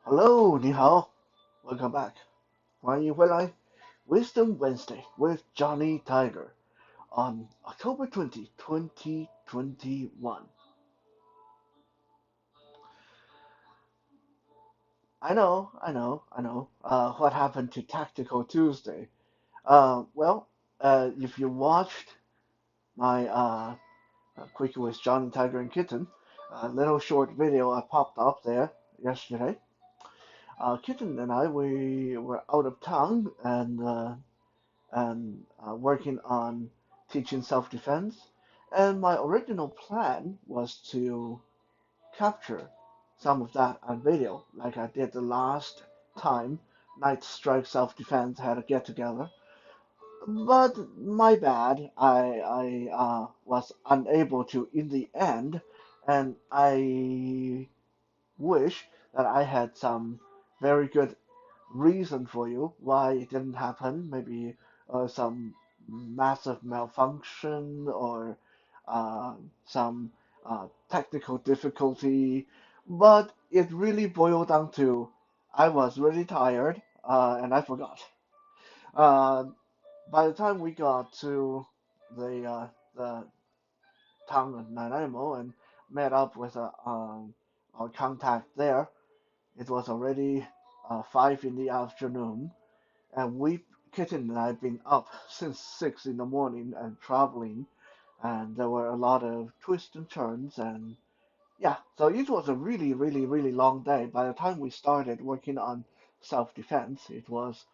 Hello，你好，Welcome back，欢迎回来。Wisdom Wednesday with Johnny Tiger on October 20, 2021. I know. What happened to Tactical Tuesday? Well, if you watched my Quick with Johnny Tiger and Kitten, little short video I popped up there yesterday. Kitten and I, we were out of town and working on teaching self-defense. And my original plan was to capture some of that on video, like I did the last time Night Strike Self-Defense had a get-together. But my bad, I was unable to in the end, and I wish that I had some very good reason for you why it didn't happen. Maybe some massive malfunction or some technical difficulty. But it really boiled down to I was really tired and I forgot. Uh, by the time we got to the town of Nanaimo and met up with our contact there, it was already 5 in the afternoon, and Kitten and I, had been up since 6 in the morning and traveling, and there were a lot of twists and turns, and yeah, so it was a really long day. By the time we started working on self-defense, it was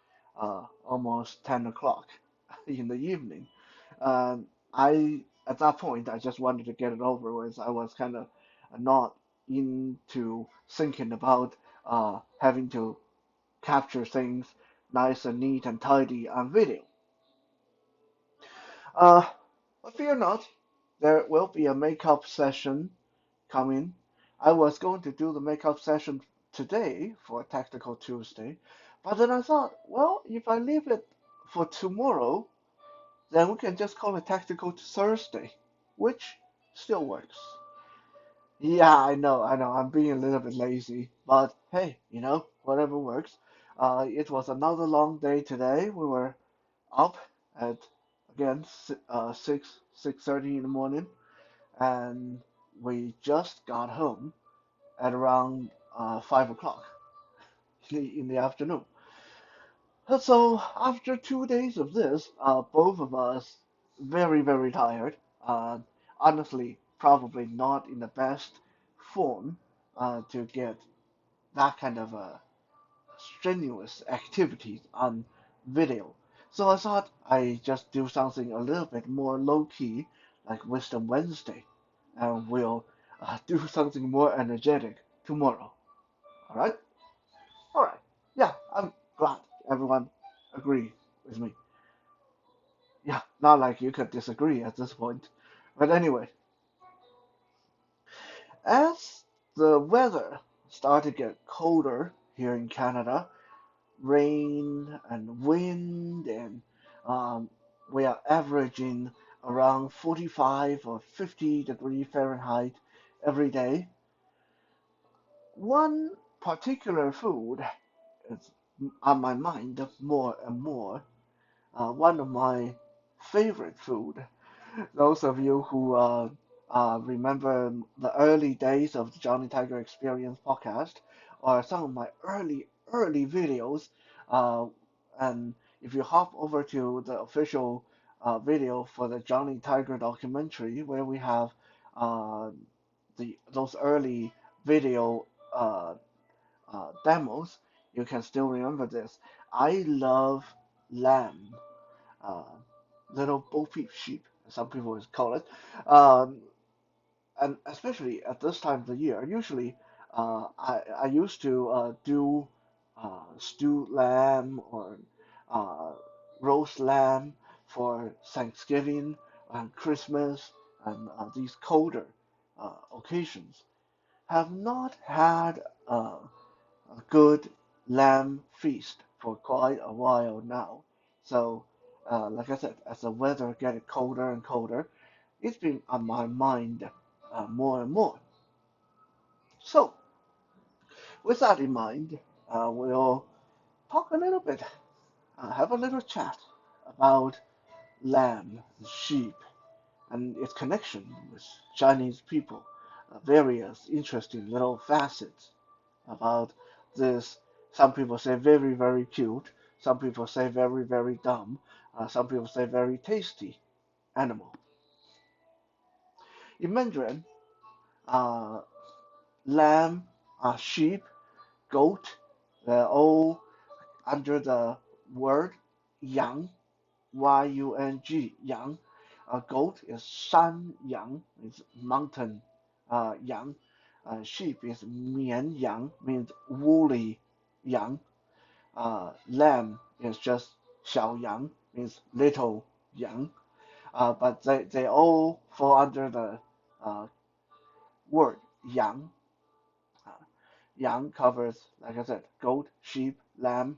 almost 10 o'clock in the evening. At that point, I just wanted to get it over with. I was kind of not into thinking about having to capture things nice and neat and tidy on video. Uh, but fear not, there will be a makeup session coming. I was going to do the makeup session today for Tactical Tuesday, but then I thought, well, if I leave it for tomorrow, then we can just call it Tactical Thursday, which still works. Yeah, I know, I'm being a little bit lazy, but hey, whatever works. It was another long day today. We were up at again 6:30 in the morning, and we just got home at around 5 o'clock in the afternoon. So after 2 days of this, both of us very tired. Honestly, probably not in the best form to get that kind of strenuous activities on video. So I thought I just do something a little bit more low key, like Wisdom Wednesday, and we'll do something more energetic tomorrow. All right? All right. Yeah, I'm glad everyone agree with me. Yeah, not like you could disagree at this point. But anyway, as the weather started to get colder here in Canada, rain and wind, and um, we are averaging around 45 or 50 Fahrenheit every day. One particular food is on my mind more and more. One of my favorite food. Those of you who remember the early days of the Johnny Tiger Experience podcast, or some of my early videos, uh, and if you hop over to the official video for the Johnny Tiger documentary, where we have uh, those early video uh, demos, you can still remember this. I love lamb, uh, little Bo Peep sheep, some people would call it. Um, and especially at this time of the year, usually I used to do stewed lamb or uh, roast lamb for Thanksgiving and Christmas and these colder occasions. Have not had a good lamb feast for quite a while now. So, like I said, as the weather getting colder and colder, it's been on my mind more and more. So, With that in mind, we'll talk a little bit, have a little chat about lamb, sheep, and its connection with Chinese people. Various interesting little facets about this. Some people say very, very cute. Some people say very, very dumb. Some people say very tasty animal. In Mandarin, uh, lamb, sheep, goat, they're all under the word yang, Y-U-N-G, yang. Goat is shan yang, means mountain yang. Sheep is mian yang, means woolly yang. Lamb is just xiao yang, means little yang. But they all fall under the uh, word yang. Uh, Yang covers, like I said, goat, sheep, lamb,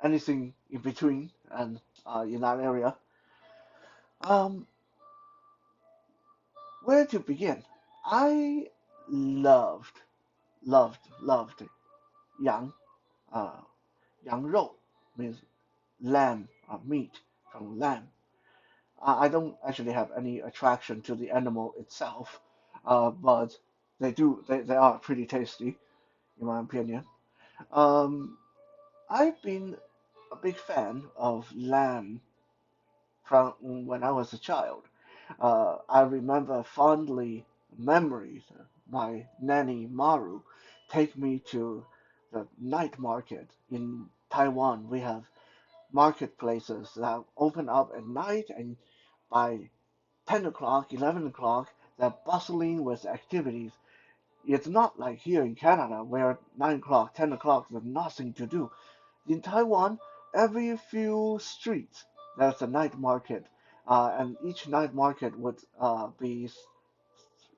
anything in between, and in that area. Um, where to begin? I loved, loved yang. Uh, Yang rou means lamb, meat from lamb. I don't actually have any attraction to the animal itself, but they are pretty tasty, in my opinion. Um, I've been a big fan of lamb from when I was a child. I remember fondly memories. My nanny Maru take me to the night market in Taiwan. We have marketplaces that open up at night, and by 10 o'clock, 11 o'clock, they're bustling with activities. It's not like here in Canada where 9 o'clock, 10 o'clock, there's nothing to do. In Taiwan, every few streets there's a night market, and each night market would be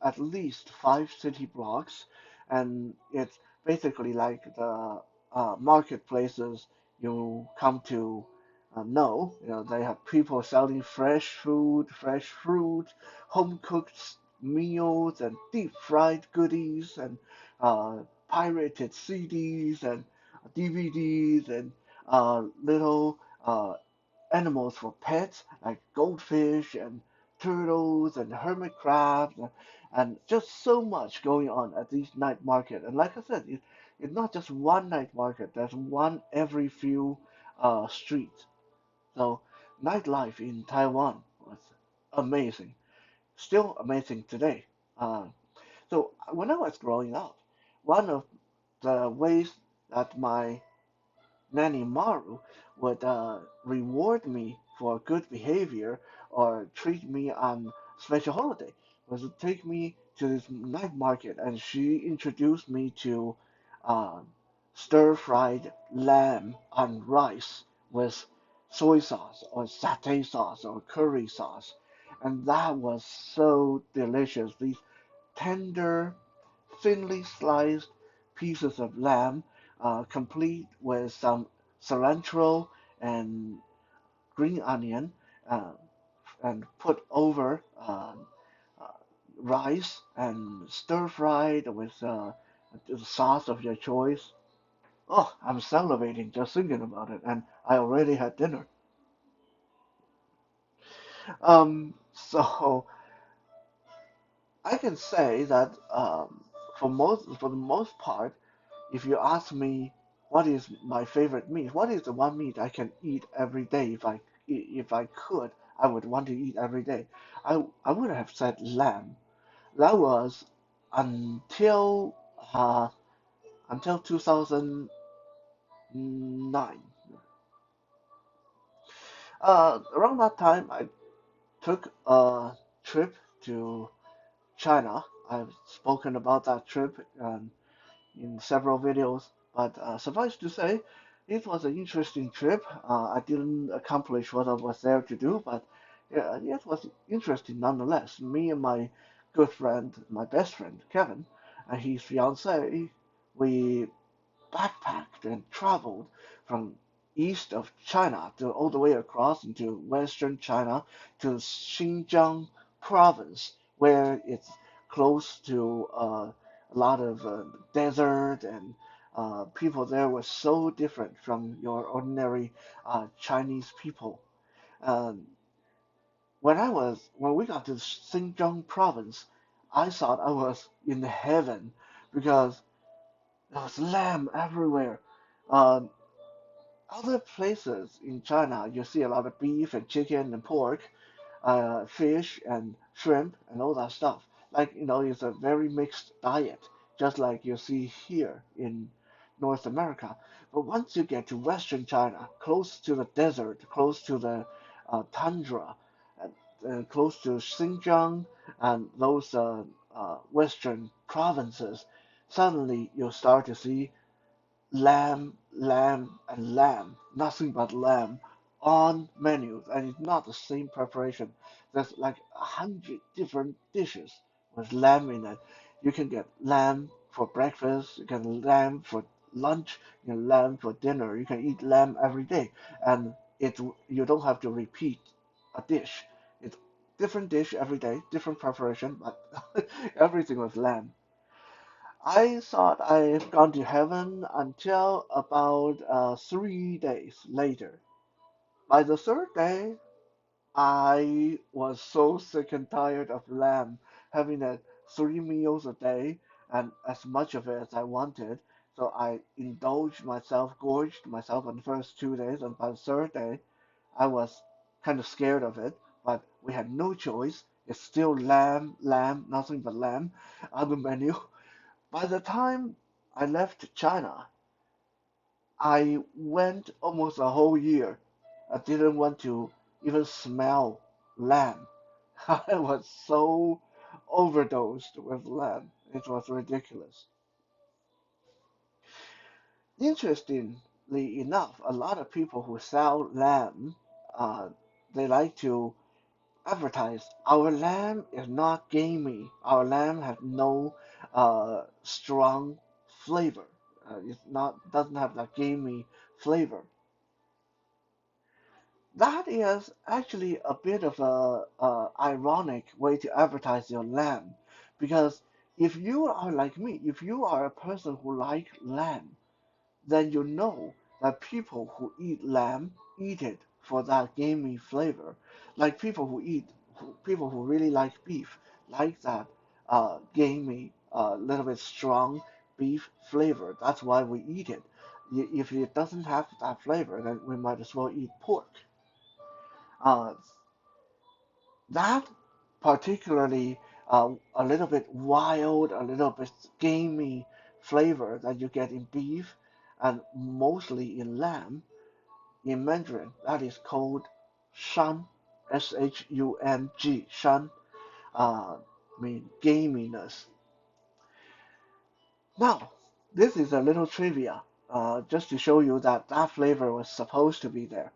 at least 5 city blocks, and it's basically like the marketplaces you come to know. You know, they have people selling fresh food, fresh fruit, home cooked meals, and deep fried goodies, and uh, pirated CDs and DVDs, and little animals for pets like goldfish and turtles and hermit crabs and just so much going on at these night market. And like I said, it's not just one night market. There's one every few streets. So nightlife in Taiwan was amazing, still amazing today. Uh, so when I was growing up, one of the ways that my Nanny Maru would reward me for good behavior or treat me on special holiday was to take me to this night market, and she introduced me to uh, stir-fried lamb on rice with soy sauce or satay sauce or curry sauce, and that was so delicious. These tender, thinly sliced pieces of lamb, complete with some cilantro and green onion, uh, and put over uh, rice and stir fried with the sauce of your choice. Oh, I'm salivating just thinking about it, and I already had dinner. So I can say that for the most part, if you ask me what is my favorite meat, what is the one meat I can eat every day if I could, I would want to eat every day. I would have said lamb. That was until uh, until 2009. Around that time, I took a trip to China. I've spoken about that trip in several videos, but suffice to say, it was an interesting trip. I didn't accomplish what I was there to do, but yeah, it was interesting nonetheless. Me and my good friend, my best friend, Kevin, and his fiancee, we backpacked and traveled from east of China to all the way across into western China to Xinjiang province, where it's close to a lot of desert and people there were so different from your ordinary Chinese people. Um, when we got to Xinjiang province, I thought I was in heaven because there was lamb everywhere. Um, Other places in China, you see a lot of beef and chicken and pork, fish and shrimp and all that stuff. Like, it's a very mixed diet, just like you see here in North America. But once you get to Western China, close to the desert, close to the tundra, close to Xinjiang and those Western provinces, suddenly you start to see lamb, lamb, and lamb, nothing but lamb on menus, and it's not the same preparation. There's like 100 different dishes with lamb in it. You can get lamb for breakfast, you can lamb for lunch, you can lamb for dinner. You can eat lamb every day, and you don't have to repeat a dish. It's different dish every day, different preparation, but everything with lamb. I thought I had gone to heaven until about 3 days later. By the third day, I was so sick and tired of lamb, having it 3 meals a day and as much of it as I wanted. So I indulged myself, gorged myself on the first 2 days, and by the third day, I was kind of scared of it. But we had no choice. It's still lamb, lamb, nothing but lamb on the menu. By the time I left China, I went almost a whole year. I didn't want to even smell lamb. I was so overdosed with lamb. It was ridiculous. Interestingly enough, a lot of people who sell lamb, uh, they like to advertise our lamb is not gamey. Our lamb has no strong flavor. It's not doesn't have that gamey flavor. That is actually a bit of a ironic way to advertise your lamb, because if you are like me, if you are a person who like lamb, then you know that people who eat lamb eat it for that gamey flavor. Like people who really like beef like that gamey, little bit strong beef flavor. That's why we eat it. If it doesn't have that flavor, then we might as well eat pork. Uh, that particularly a little bit wild, a little bit gamey flavor that you get in beef and mostly in lamb, in Mandarin, that is called shan, Shung, shan, mean gaminess. Now, this is a little trivia, just to show you that that flavor was supposed to be there.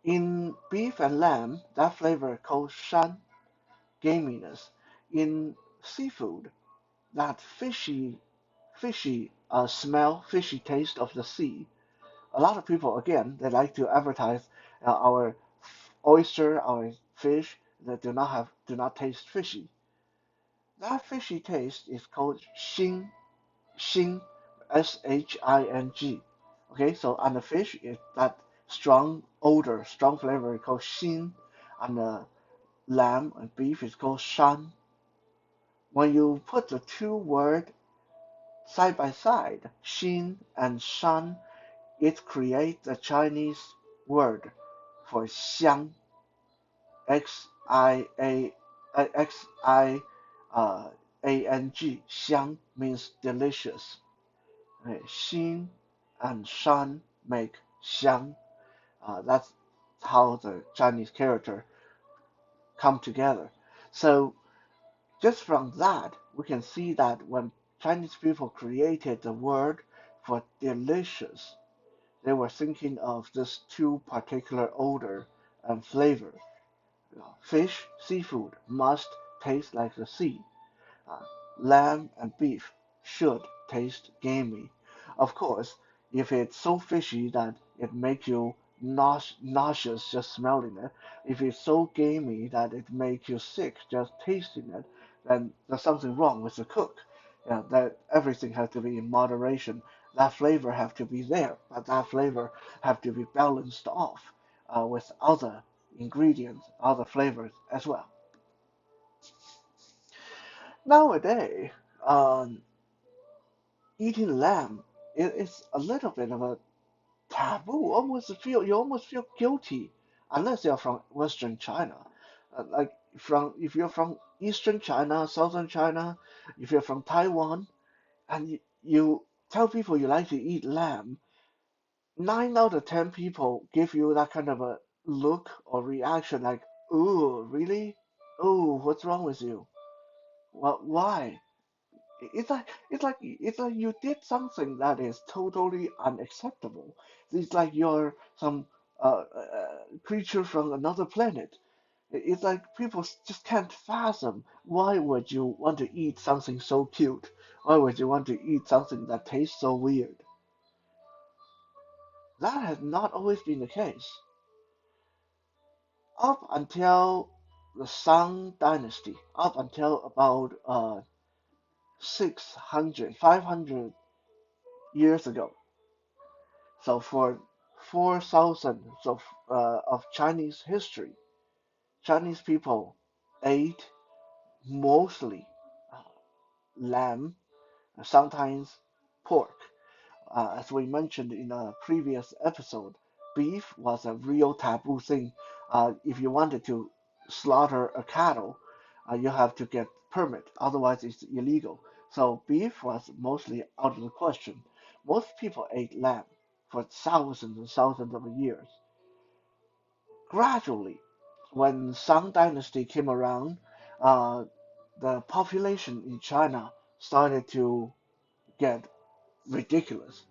In beef and lamb, that flavor called shan, gaminess. In seafood, that fishy smell, fishy taste of the sea. A lot of people, again, they like to advertise our oyster, our fish that do not taste fishy. That fishy taste is called xing, Shing. Okay, so on the fish is that strong odor, strong flavor called xing. On the lamb and beef is called shan. When you put the two words side by side, xin and shan, it creates a Chinese word for xiang, X-I-A-X-I-A-N-G. Xiang means delicious. Xin and shan make xiang. That's how the Chinese character come together. So just from that, we can see that when Chinese people created the word for delicious, they were thinking of this two particular odor and flavor. Fish, seafood must taste like the sea. Uh, Lamb and beef should taste gamey. Of course, if it's so fishy that it makes you nauseous just smelling it, if it's so gamey that it makes you sick just tasting it, then there's something wrong with the cook. Yeah, that everything has to be in moderation. That flavor have to be there, but that flavor have to be balanced off with other ingredients, other flavors as well. Nowadays, um, eating lamb is a little bit of a taboo. Almost feel you almost feel guilty unless you're from Western China. Like from if you're from Eastern China, Southern China, if you're from Taiwan, and you tell people you like to eat lamb, 9 out of 10 people give you that kind of a look or reaction like, "Ooh, really? Ooh, what's wrong with you? What? Why?" It's like you did something that is totally unacceptable. It's like you're some creature from another planet. It's like people just can't fathom why would you want to eat something so cute? Why would you want to eat something that tastes so weird? That has not always been the case. Up until the Song Dynasty, up until about 600, 500 years ago, so for 4,000 of Chinese history, Chinese people ate mostly uh, lamb, sometimes pork. As we mentioned in a previous episode, beef was a real taboo thing. If you wanted to slaughter a cattle, you have to get permit, otherwise it's illegal. So beef was mostly out of the question. Most people ate lamb for thousands and thousands of years. Gradually, when Song Dynasty came around, uh, the population in China started to get ridiculous.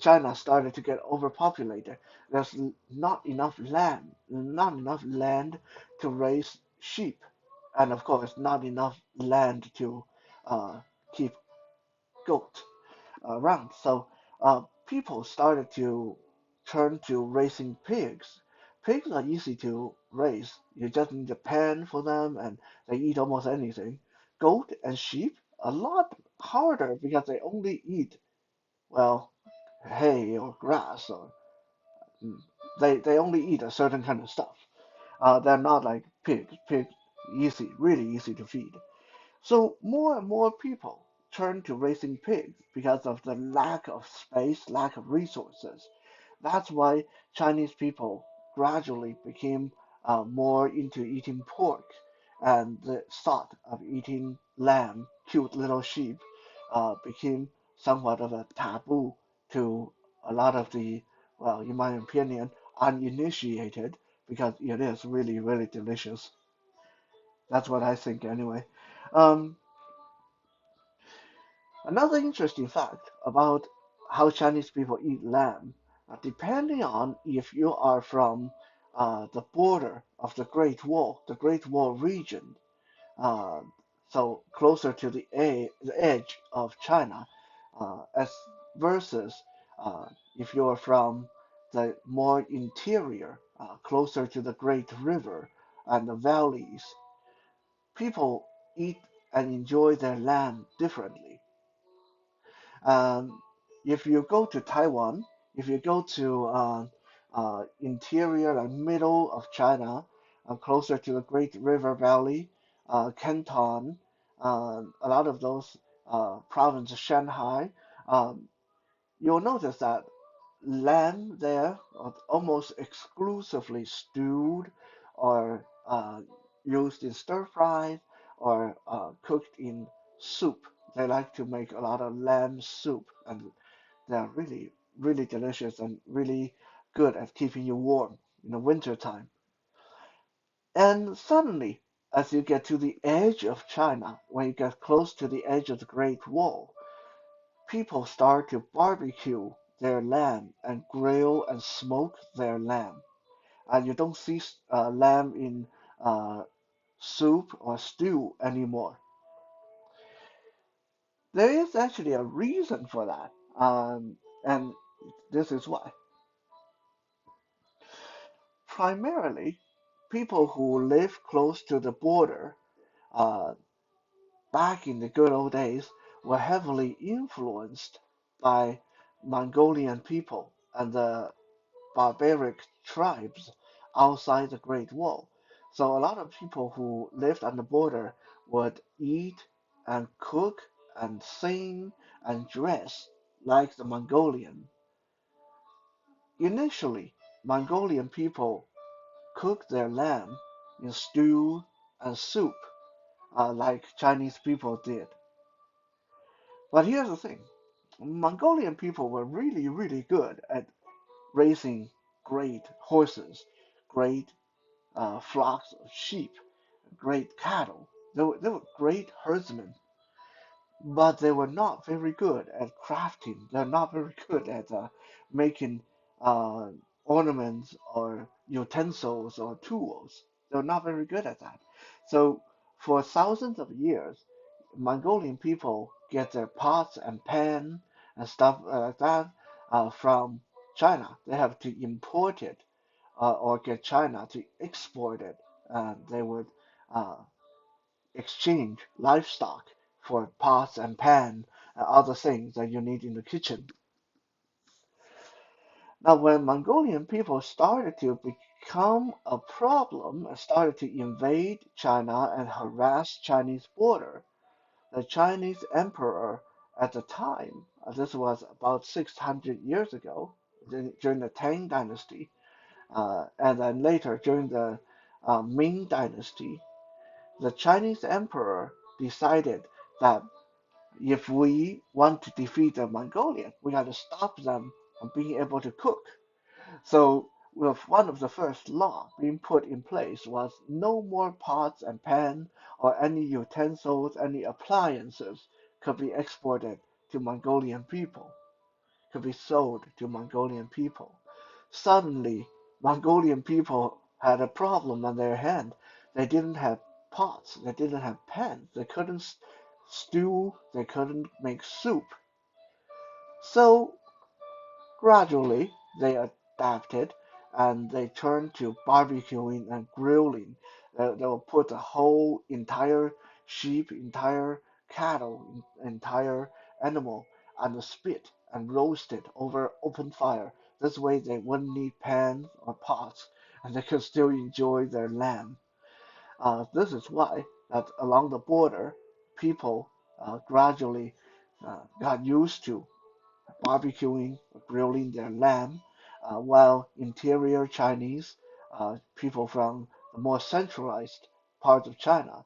China started to get overpopulated. There's not enough land, not enough land to raise sheep, and of course, not enough land to uh, keep goat around. So people started to turn to raising pigs. Pigs are easy to raise. You just need a pen for them, and they eat almost anything. Goat and sheep a lot harder because they only eat well hay or grass or mm, they only eat a certain kind of stuff. They're not like pigs. Pigs easy, really easy to feed. So more and more people turn to raising pigs because of the lack of space, lack of resources. That's why Chinese people gradually became more into eating pork, and the thought of eating lamb, cute little sheep, became somewhat of a taboo to a lot of the, well, in my opinion, uninitiated, because it is really, really delicious. That's what I think anyway. Um, Another interesting fact about how Chinese people eat lamb, depending on if you are from the border of the Great Wall region, uh, so closer to the edge of China, as versus if you are from the more interior, closer to the Great River and the valleys, people eat and enjoy their lamb differently. Um, if you go to Taiwan, if you go to interior, like middle of China, closer to the Great River Valley, Canton, a lot of those provinces, Shanghai, um, you'll notice that lamb there are almost exclusively stewed or used in stir fries or cooked in soup. They like to make a lot of lamb soup, and they're really, really delicious and really good at keeping you warm in the winter time. And suddenly, as you get to the edge of China, when you get close to the edge of the Great Wall, people start to barbecue their lamb and grill and smoke their lamb. And you don't see lamb in uh, soup or stew anymore. There is actually a reason for that. And this is why. Primarily, people who live close to the border uh, back in the good old days were heavily influenced by Mongolian people and the barbaric tribes outside the Great Wall. So a lot of people who lived on the border would eat and cook and sing and dress like the Mongolian. Initially, Mongolian people cooked their lamb in stew and soup, like Chinese people did. But here's the thing: Mongolian people were really, really good at raising great horses, great flocks of sheep, great cattle. They were great herdsmen, but they were not very good at crafting. They're not very good at making uh, ornaments or utensils or tools. They're not very good at that. So for thousands of years, Mongolian people get their pots and pan and stuff like that from China. They have to import it or get China to export it. They would uh, exchange livestock for pots and pan and other things that you need in the kitchen. Now, when Mongolian people started to become a problem and started to invade China and harass Chinese border, the Chinese emperor at the time, this was about 600 years ago, during the Tang Dynasty, and then later during the Ming Dynasty, the Chinese emperor decided that if we want to defeat the Mongolian, we got to stop them from being able to cook. So, with one of the first law being put in place was no more pots and pans or any utensils, any appliances could be exported to Mongolian people, could be sold to Mongolian people. Suddenly, Mongolian people had a problem on their hand. They didn't have pots, they didn't have pans, they couldn't stew, they couldn't make soup. So gradually they adapted and they turned to barbecuing and grilling. They will put the whole entire sheep, entire cattle, entire animal on the spit and roast it over open fire. This way they wouldn't need pans or pots and they could still enjoy their lamb. This is why that along the border, people gradually got used to barbecuing, grilling their lamb, while interior Chinese people from the more centralized parts of China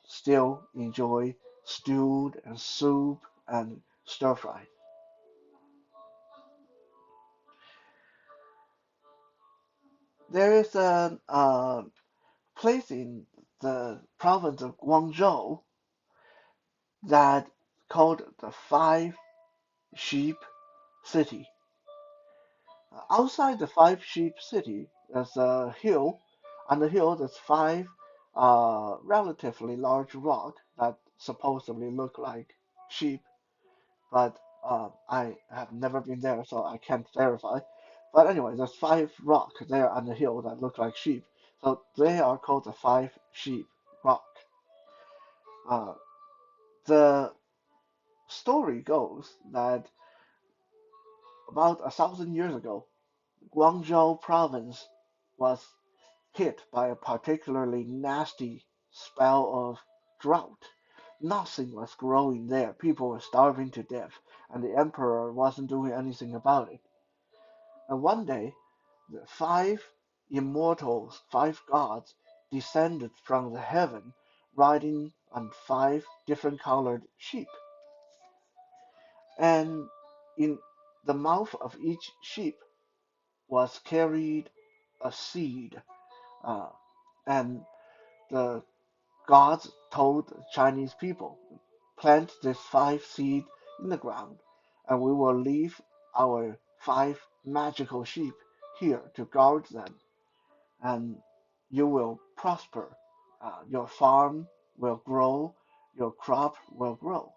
still enjoy stewed and soup and stir fry. There is a place in the province of Guangzhou that called the Five Sheep City. Outside the Five Sheep City, there's a hill. On the hill, there's five relatively large rocks that supposedly look like sheep, but I have never been there, so I can't verify. But anyway, there's five rocks there on the hill that look like sheep. So they are called the Five Sheep Rock. Uh, the story goes that about 1,000 years ago, Guangzhou province was hit by a particularly nasty spell of drought. Nothing was growing there. People were starving to death, and the emperor wasn't doing anything about it. And one day, the five immortals, five gods, descended from the heaven, riding on five different colored sheep. And in the mouth of each sheep was carried a seed. Uh, and the gods told the Chinese people, plant these five seeds in the ground, and we will leave our five magical sheep here to guard them, and you will prosper. Your farm will grow, your crop will grow.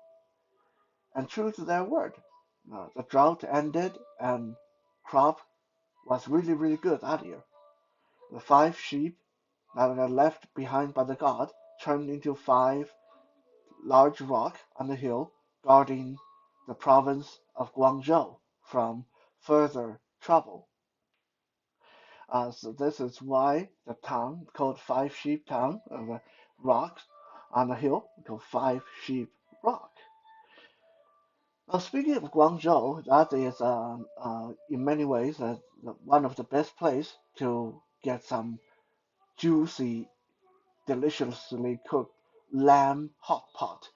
And true to their word, the drought ended and crop was really, really good that year. The five sheep that were left behind by the god turned into five large rock on the hill, guarding the province of Guangzhou from further trouble. So this is why the town called Five Sheep Town, the rocks on the hill called Five Sheep Rock. Now, speaking of Guangzhou, that is in many ways one of the best place to get some juicy, deliciously cooked lamb hot pot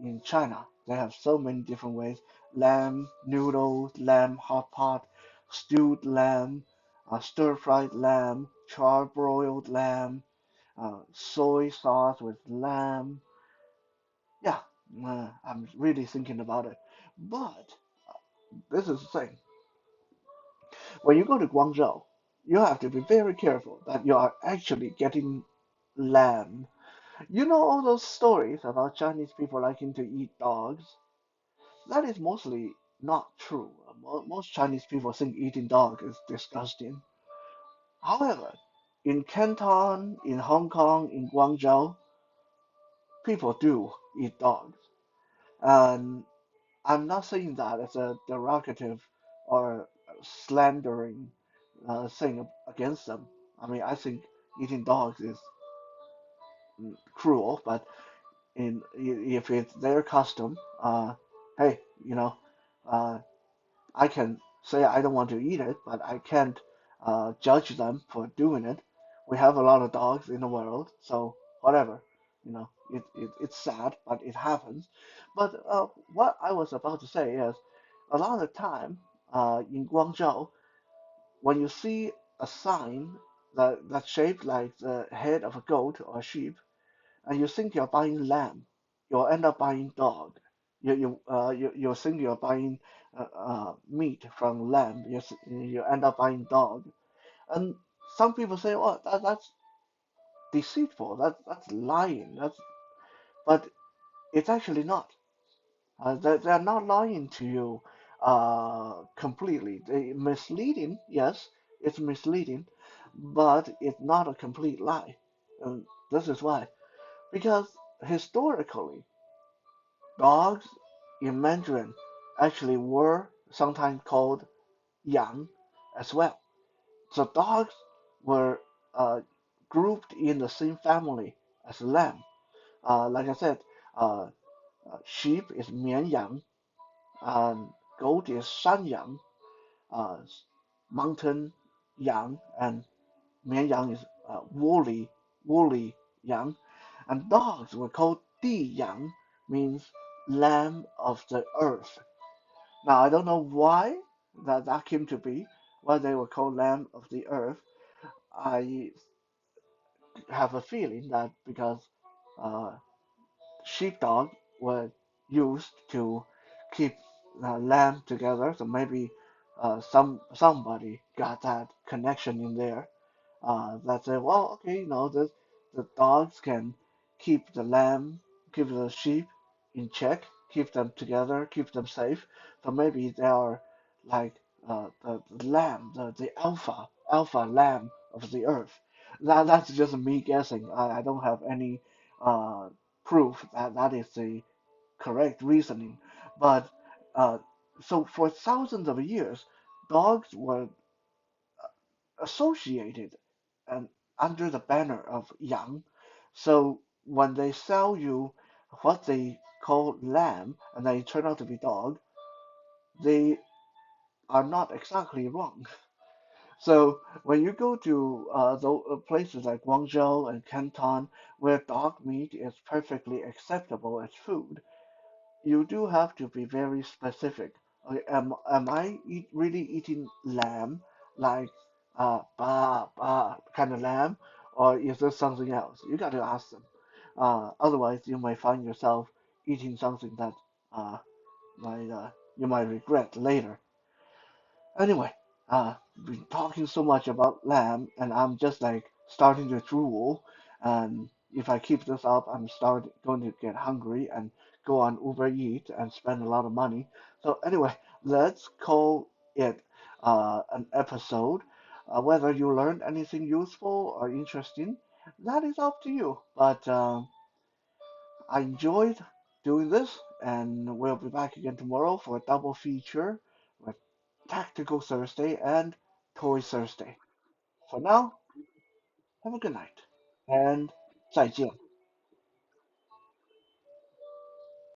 in China. They have so many different ways: lamb noodles, lamb hot pot, stewed lamb, stir-fried lamb, char-broiled lamb, soy sauce with lamb. Yeah, I'm really thinking about it. But this is the thing: when you go to Guangzhou, you have to be very careful that you are actually getting lamb. You know all those stories about Chinese people liking to eat dogs? That is mostly not true. Most Chinese people think eating dog is disgusting. However, in Canton, in Hong Kong, in Guangzhou, people do eat dogs. And I'm not saying that as a derogative or slandering thing against them. I mean, I think eating dogs is cruel, but if it's their custom, hey, uh, I can say I don't want to eat it, but I can't judge them for doing it. We have a lot of dogs in the world, so whatever. It's sad, but it happens. But what I was about to say is, a lot of the time in Guangzhou, when you see a sign that's shaped like the head of a goat or a sheep, and you think you're buying lamb, you'll end up buying dog. You think you're buying meat from lamb, you end up buying dog. And some people say, "Oh, that's deceitful. That's lying. But it's actually not. They're not lying to you completely. They misleading, yes, it's misleading, but it's not a complete lie. And this is why. Because historically, dogs in Mandarin actually were sometimes called yang as well. So dogs were grouped in the same family as lamb. Like I said, uh, sheep is mian yang, goat is shan yang, uh, mountain yang, and mian yang is woolly yang. And dogs were called Di Yang, means lamb of the earth. Now I don't know why that came to be, why they were called lamb of the earth. I have a feeling that because uh, sheepdog were used to keep lamb together, so maybe somebody got that connection in there. That say, well, okay, the dogs can keep the lamb, keep the sheep in check, keep them together, keep them safe. So maybe they are like the lamb, the alpha lamb of the earth. That's just me guessing. I don't have any uh, proof that that is the correct reasoning. But uh, so for thousands of years, dogs were associated and under the banner of yang. So when they sell you what they call lamb and they turn out to be dog, they are not exactly wrong. So when you go to places like Guangzhou and Canton, where dog meat is perfectly acceptable as food, you do have to be very specific. Okay, am I really eating lamb, like ba kind of lamb, or is this something else? You got to ask them. Otherwise, you might find yourself eating something that uh, you might regret later. Anyway, been talking so much about lamb, and I'm just like starting to drool. And if I keep this up, going to get hungry and go on Uber Eats and spend a lot of money. So anyway, let's call it an episode. Whether you learned anything useful or interesting, that is up to you. But I enjoyed doing this, and we'll be back again tomorrow for a double feature with Tactical Thursday and Toy Thursday. For now, have a good night and 再见.